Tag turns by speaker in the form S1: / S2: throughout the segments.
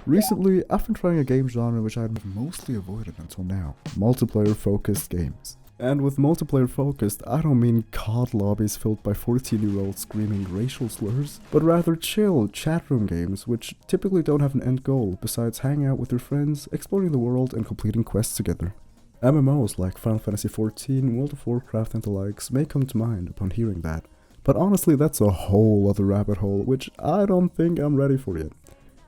S1: Recently, I've been trying a game genre which I'd mostly avoided until now, multiplayer-focused games. And with multiplayer-focused, I don't mean COD lobbies filled by 14-year-olds screaming racial slurs, but rather chill, chatroom games which typically don't have an end goal besides hanging out with your friends, exploring the world, and completing quests together. MMOs like Final Fantasy XIV, World of Warcraft, and the likes may come to mind upon hearing that, but honestly that's a whole other rabbit hole which I don't think I'm ready for yet.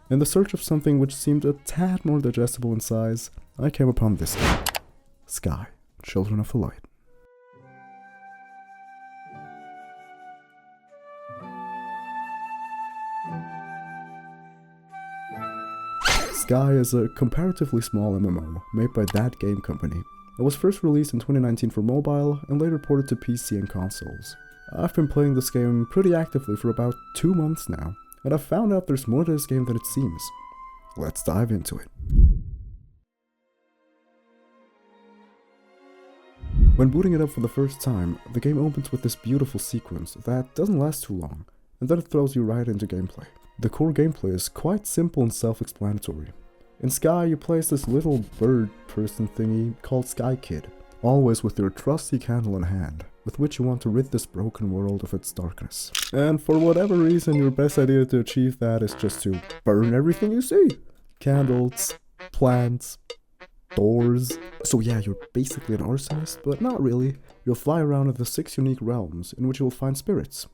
S1: In the search of something which seemed a tad more digestible in size, I came upon this game. Sky, Children of the Light. Sky is a comparatively small MMO made by That Game Company. It was first released in 2019 for mobile and later ported to PC and consoles. I've been playing this game pretty actively for about 2 months now, and I've found out there's more to this game than it seems. Let's dive into it. When booting it up for the first time, the game opens with this beautiful sequence that doesn't last too long, and then it throws you right into gameplay. The core gameplay is quite simple and self-explanatory. In Sky, you play as this little bird person thingy called Sky Kid, always with your trusty candle in hand, with which you want to rid this broken world of its darkness. And for whatever reason, your best idea to achieve that is just to burn everything you see. Candles, plants, doors. So yeah, you're basically an arsonist, but not really. You'll fly around in the 6 unique realms in which you will find spirits,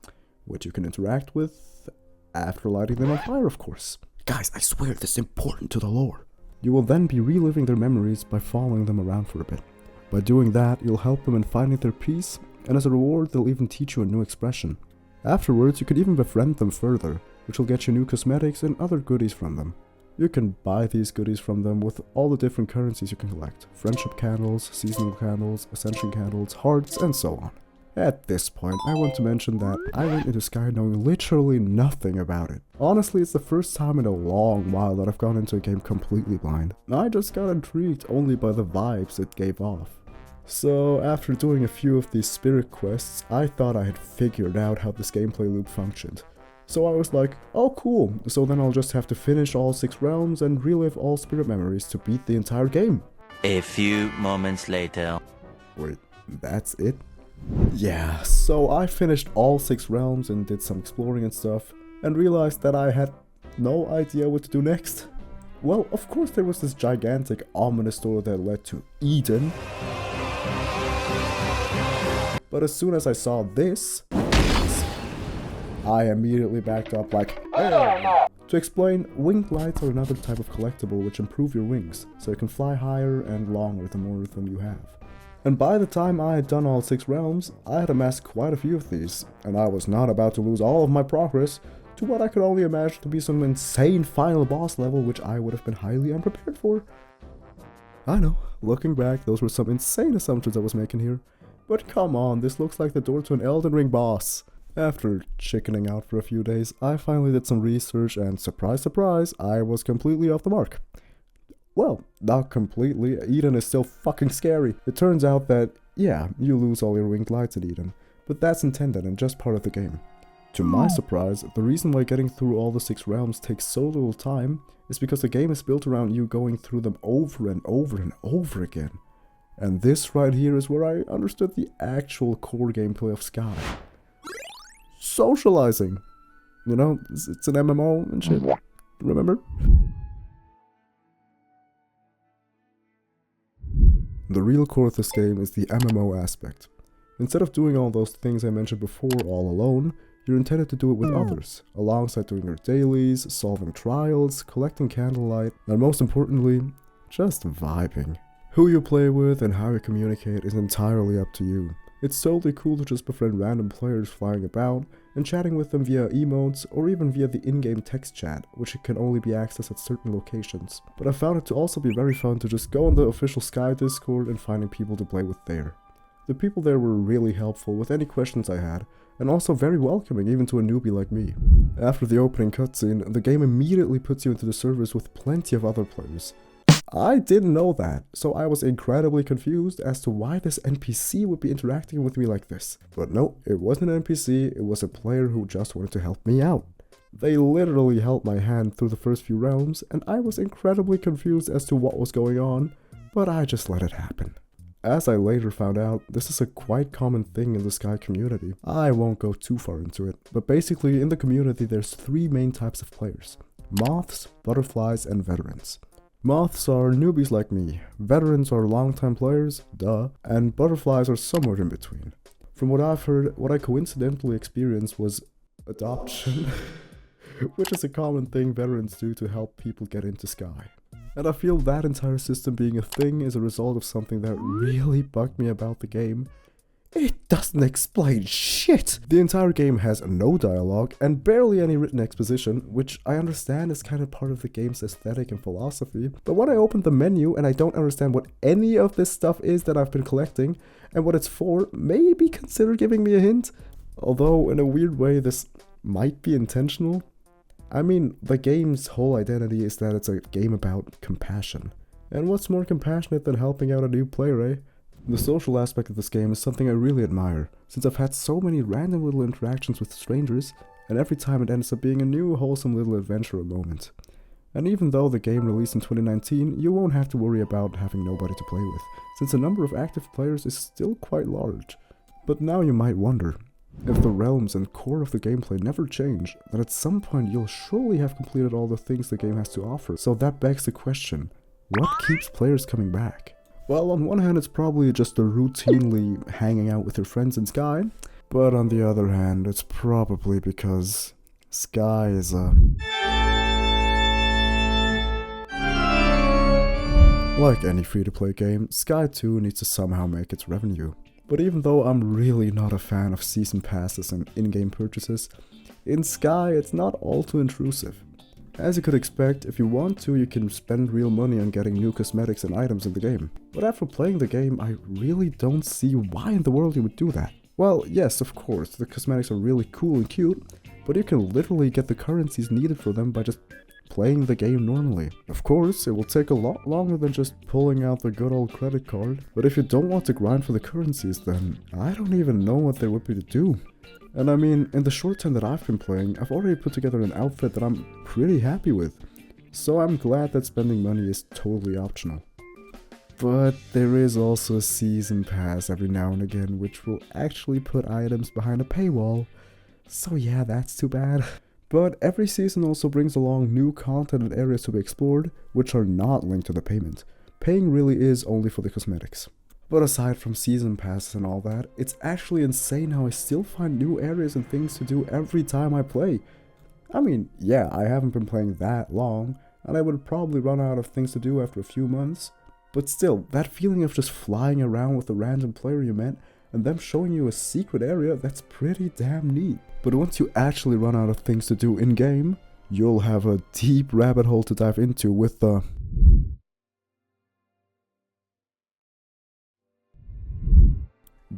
S1: which you can interact with after lighting them on fire, of course. Guys, I swear this is important to the lore. You will then be reliving their memories by following them around for a bit. By doing that, you'll help them in finding their peace, and as a reward, they'll even teach you a new expression. Afterwards, you could even befriend them further, which will get you new cosmetics and other goodies from them. You can buy these goodies from them with all the different currencies you can collect: friendship candles, seasonal candles, ascension candles, hearts, and so on. At this point, I want to mention that I went into Sky knowing literally nothing about it. Honestly, it's the first time in a long while that I've gone into a game completely blind. I just got intrigued only by the vibes it gave off. So after doing a few of these spirit quests, I thought I had figured out how this gameplay loop functioned. So I was like, oh cool, so then I'll just have to finish all 6 realms and relive all spirit memories to beat the entire game.
S2: A few moments later.
S1: Wait, that's it? Yeah, so I finished all 6 realms and did some exploring and stuff, and realized that I had no idea what to do next. Well, of course there was this gigantic ominous door that led to Eden. But as soon as I saw this, I immediately backed up like, hey! To explain, winged lights are another type of collectible which improve your wings, so you can fly higher and longer the more of them you have. And by the time I had done all 6 realms, I had amassed quite a few of these, and I was not about to lose all of my progress to what I could only imagine to be some insane final boss level which I would have been highly unprepared for. I know, looking back, those were some insane assumptions I was making here. But come on, this looks like the door to an Elden Ring boss. After chickening out for a few days, I finally did some research and surprise surprise, I was completely off the mark. Well, not completely, Eden is still fucking scary. It turns out that, yeah, you lose all your winged lights at Eden, but that's intended and just part of the game. To my surprise, the reason why getting through all the 6 realms takes so little time is because the game is built around you going through them over and over and over again. And this right here is where I understood the actual core gameplay of Sky. Socializing. You know, it's an MMO and shit. Remember? The real core of this game is the MMO aspect. Instead of doing all those things I mentioned before all alone, you're intended to do it with others, alongside doing your dailies, solving trials, collecting candlelight, and most importantly, just vibing. Who you play with and how you communicate is entirely up to you. It's totally cool to just befriend random players flying about and chatting with them via emotes or even via the in-game text chat, which can only be accessed at certain locations. But I found it to also be very fun to just go on the official Sky Discord and finding people to play with there. The people there were really helpful with any questions I had, and also very welcoming even to a newbie like me. After the opening cutscene, the game immediately puts you into the servers with plenty of other players. I didn't know that, so I was incredibly confused as to why this NPC would be interacting with me like this. But no, it wasn't an NPC, it was a player who just wanted to help me out. They literally held my hand through the first few realms, and I was incredibly confused as to what was going on, but I just let it happen. As I later found out, this is a quite common thing in the Sky community. I won't go too far into it, but basically in the community there's 3 main types of players: moths, butterflies, and veterans. Moths are newbies like me, veterans are longtime players, duh, and butterflies are somewhere in between. From what I've heard, what I coincidentally experienced was adoption, which is a common thing veterans do to help people get into Sky. And I feel that entire system being a thing is a result of something that really bugged me about the game. It doesn't explain shit! The entire game has no dialogue and barely any written exposition, which I understand is kind of part of the game's aesthetic and philosophy, but when I open the menu and I don't understand what any of this stuff is that I've been collecting and what it's for, maybe consider giving me a hint. Although in a weird way this might be intentional. I mean, the game's whole identity is that it's a game about compassion. And what's more compassionate than helping out a new player, eh? The social aspect of this game is something I really admire, since I've had so many random little interactions with strangers, and every time it ends up being a new wholesome little adventure or moment. And even though the game released in 2019, you won't have to worry about having nobody to play with, since the number of active players is still quite large. But now you might wonder, if the realms and core of the gameplay never change, then at some point you'll surely have completed all the things the game has to offer. So that begs the question, what keeps players coming back? Well, on one hand it's probably just the routinely hanging out with your friends in Sky, but on the other hand it's probably because Sky is like any free-to-play game, Sky 2 needs to somehow make its revenue. But even though I'm really not a fan of season passes and in-game purchases, in Sky it's not all too intrusive. As you could expect, if you want to, you can spend real money on getting new cosmetics and items in the game. But after playing the game, I really don't see why in the world you would do that. Well, yes, of course, the cosmetics are really cool and cute, but you can literally get the currencies needed for them by just playing the game normally. Of course, it will take a lot longer than just pulling out the good old credit card, but if you don't want to grind for the currencies, then I don't even know what there would be to do. And I mean, in the short time that I've been playing, I've already put together an outfit that I'm pretty happy with, so I'm glad that spending money is totally optional. But there is also a season pass every now and again which will actually put items behind a paywall, so yeah, that's too bad. But every season also brings along new content and areas to be explored, which are not linked to the payment. Paying really is only for the cosmetics. But aside from season passes and all that, it's actually insane how I still find new areas and things to do every time I play. I mean, yeah, I haven't been playing that long, and I would probably run out of things to do after a few months, but still, that feeling of just flying around with a random player you met, and them showing you a secret area, that's pretty damn neat. But once you actually run out of things to do in-game, you'll have a deep rabbit hole to dive into with the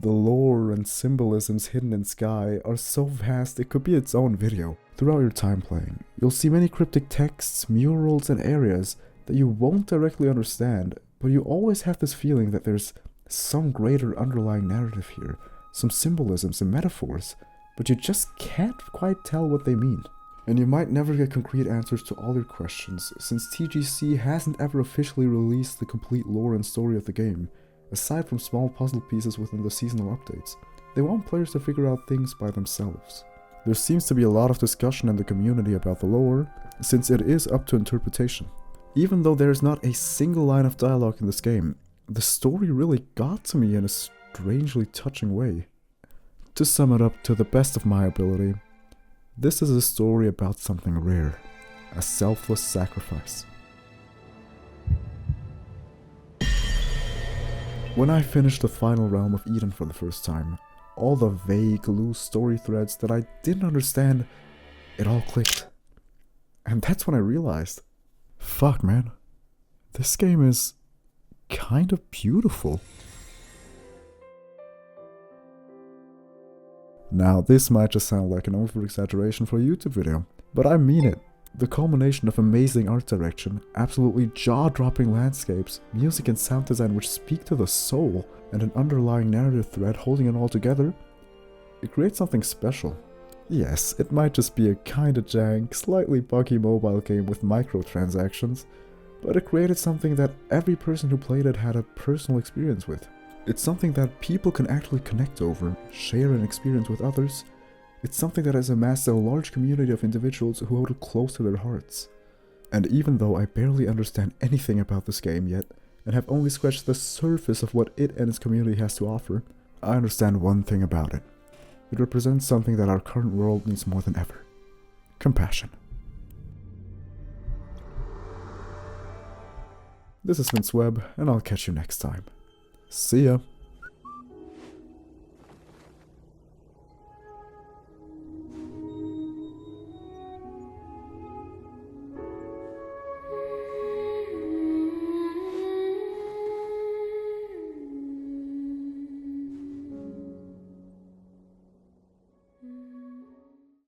S1: lore and symbolisms hidden in Sky are so vast it could be its own video. Throughout your time playing, you'll see many cryptic texts, murals, and areas that you won't directly understand, but you always have this feeling that there's some greater underlying narrative here, some symbolisms and metaphors, but you just can't quite tell what they mean. And you might never get concrete answers to all your questions, since TGC hasn't ever officially released the complete lore and story of the game, aside from small puzzle pieces within the seasonal updates. They want players to figure out things by themselves. There seems to be a lot of discussion in the community about the lore, since it is up to interpretation. Even though there is not a single line of dialogue in this game, the story really got to me in a strangely touching way. To sum it up to the best of my ability, this is a story about something rare, a selfless sacrifice. When I finished the final realm of Eden for the first time, all the vague, loose story threads that I didn't understand, it all clicked. And that's when I realized, fuck man, this game is kind of beautiful. Now this might just sound like an over-exaggeration for a YouTube video, but I mean it. The culmination of amazing art direction, absolutely jaw-dropping landscapes, music and sound design which speak to the soul, and an underlying narrative thread holding it all together, it creates something special. Yes, it might just be a kinda jank, slightly buggy mobile game with microtransactions, but it created something that every person who played it had a personal experience with. It's something that people can actually connect over, share an experience with others. It's something that has amassed a large community of individuals who hold it close to their hearts. And even though I barely understand anything about this game yet, and have only scratched the surface of what it and its community has to offer, I understand one thing about it. It represents something that our current world needs more than ever. Compassion. This has been Svebb, and I'll catch you next time. See ya!